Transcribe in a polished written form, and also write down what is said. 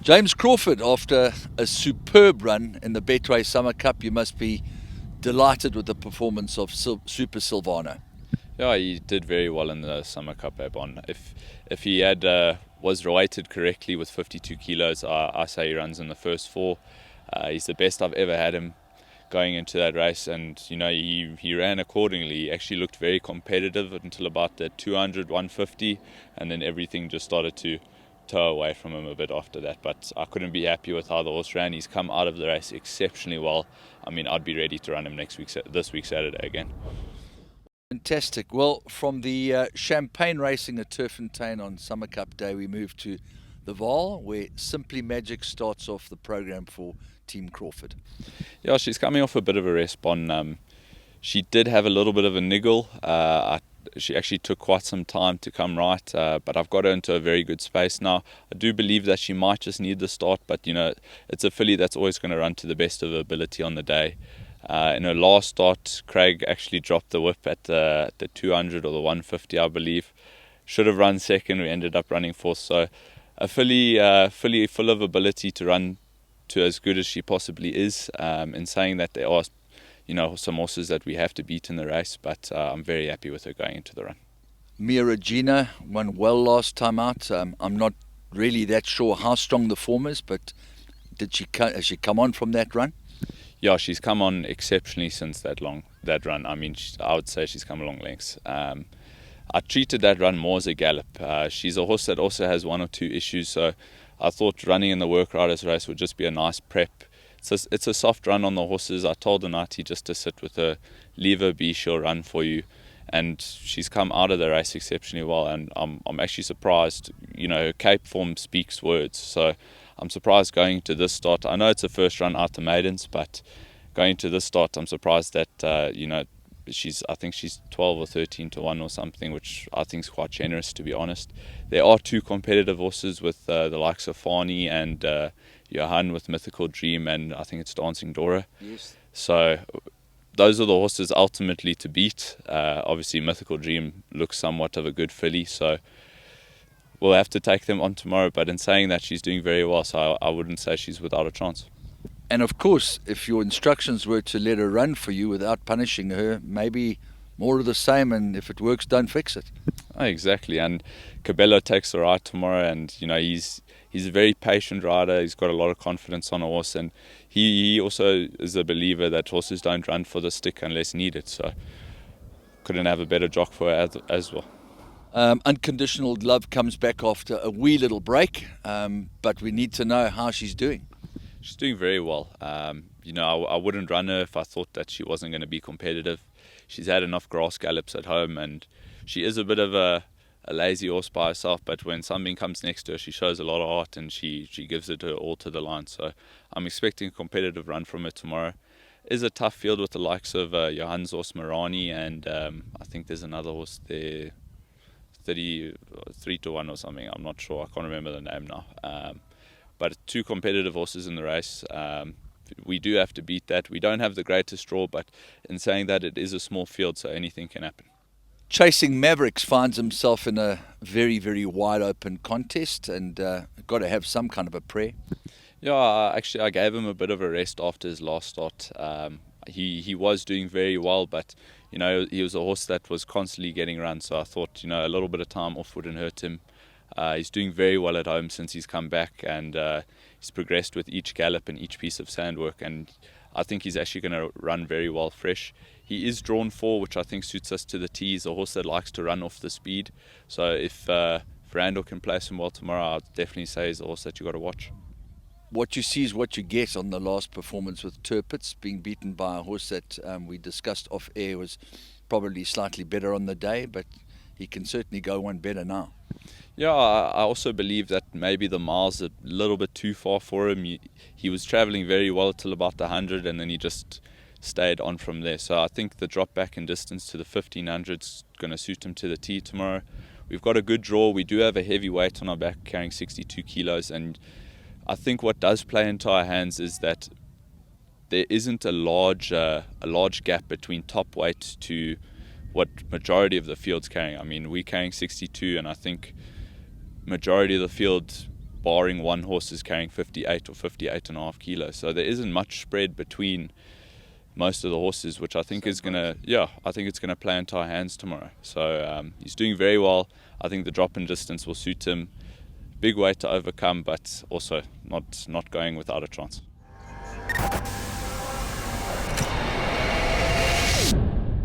James Crawford, after a superb run in the Betway Summer Cup, you must be delighted with the performance of Super Silvano. Yeah, he did very well in the Summer Cup, Abon. If he had was rated correctly with 52 kilos, I say he runs in the first four. He's the best I've ever had him going into that race, and he ran accordingly. He actually looked very competitive until about the 200, 150, and then everything just started to tow away from him a bit after that. But I couldn't be happy with how the horse ran. He's come out of the race exceptionally well. I mean, I'd be ready to run him this week Saturday again. Fantastic. Well, from the champagne racing at Turffontein on Summer Cup Day, we move to the Vaal, where Simply Magic starts off the program for Team Crawford. Yeah, she's coming off a bit of a rest, Bon. She did have a little bit of a niggle. She actually took quite some time to come right, but I've got her into a very good space now. I do believe that she might just need the start, but it's a filly that's always going to run to the best of her ability on the day. In her last start, Craig actually dropped the whip at the 200 or the 150, I believe. Should have run second. We ended up running fourth. So a filly full of ability to run to as good as she possibly is. In saying that, there are some horses that we have to beat in the race, but I'm very happy with her going into the run. Regina won well last time out. I'm not really that sure how strong the form is, but has she come on from that run? Yeah, she's come on exceptionally since that run. I mean, I would say she's come a long lengths. I treated that run more as a gallop. She's a horse that also has one or two issues, so I thought running in the Work Riders race would just be a nice prep. It's a soft run on the horses. I told Anati just to sit with her, leave her be, she'll run for you. And she's come out of the race exceptionally well, and I'm actually surprised. Her Cape form speaks words, so I'm surprised going to this start. I know it's a first run out to maidens, but going to this start, I'm surprised that I think she's 12 or 13 to 1 or something, which I think is quite generous, to be honest. There are two competitive horses with the likes of Fani and Johan with Mythical Dream, and I think it's Dancing Dora. Yes. So those are the horses ultimately to beat. Obviously, Mythical Dream looks somewhat of a good filly, so we'll have to take them on tomorrow. But in saying that, she's doing very well, so I wouldn't say she's without a chance. And of course, if your instructions were to let her run for you without punishing her, maybe more of the same, and if it works, don't fix it. Oh, exactly. And Cabello takes the ride tomorrow, and he's a very patient rider. He's got a lot of confidence on a horse, and he also is a believer that horses don't run for the stick unless needed. So couldn't have a better jock for her as well. Unconditional Love comes back after a wee little break, but we need to know how she's doing. She's doing very well. I wouldn't run her if I thought that she wasn't going to be competitive. She's had enough grass gallops at home, and she is a bit of a lazy horse by herself, but when something comes next to her, she shows a lot of heart, and she gives it her all to the line. So I'm expecting a competitive run from her tomorrow. It is a tough field with the likes of Johan's horse Marani, and I think there's another horse there, 33 to 1 or something. I'm not sure. I can't remember the name now. But two competitive horses in the race. We do have to beat that. We don't have the greatest draw, but in saying that, it is a small field, so anything can happen. Chasing Mavericks finds himself in a very, very wide open contest, and got to have some kind of a prayer. Yeah, I gave him a bit of a rest after his last start. He was doing very well, but he was a horse that was constantly getting run, so I thought a little bit of time off wouldn't hurt him. He's doing very well at home since he's come back, and he's progressed with each gallop and each piece of sand work, and I think he's actually going to run very well fresh. He is drawn 4, which I think suits us to the T. He's a horse that likes to run off the speed, so if Randall can place him well tomorrow, I'd definitely say he's a horse that you've got to watch. What you see is what you get on the last performance with Turpitz, being beaten by a horse that we discussed off air was probably slightly better on the day, but he can certainly go one better now. Yeah, I also believe that maybe the miles are a little bit too far for him. He was travelling very well till about the 100, and then he just stayed on from there. So I think the drop back in distance to the 1500 is going to suit him to the T tomorrow. We've got a good draw. We do have a heavy weight on our back, carrying 62 kilos, and I think what does play into our hands is that there isn't a large gap between top weight to what majority of the field's carrying. I mean, we're carrying 62, and I think majority of the field barring one horse is carrying 58 or 58.5 kilos. So there isn't much spread between most of the horses, which I think is going to, I think it's going to play into our hands tomorrow. So he's doing very well. I think the drop in distance will suit him. Big weight to overcome, but also not going without a chance.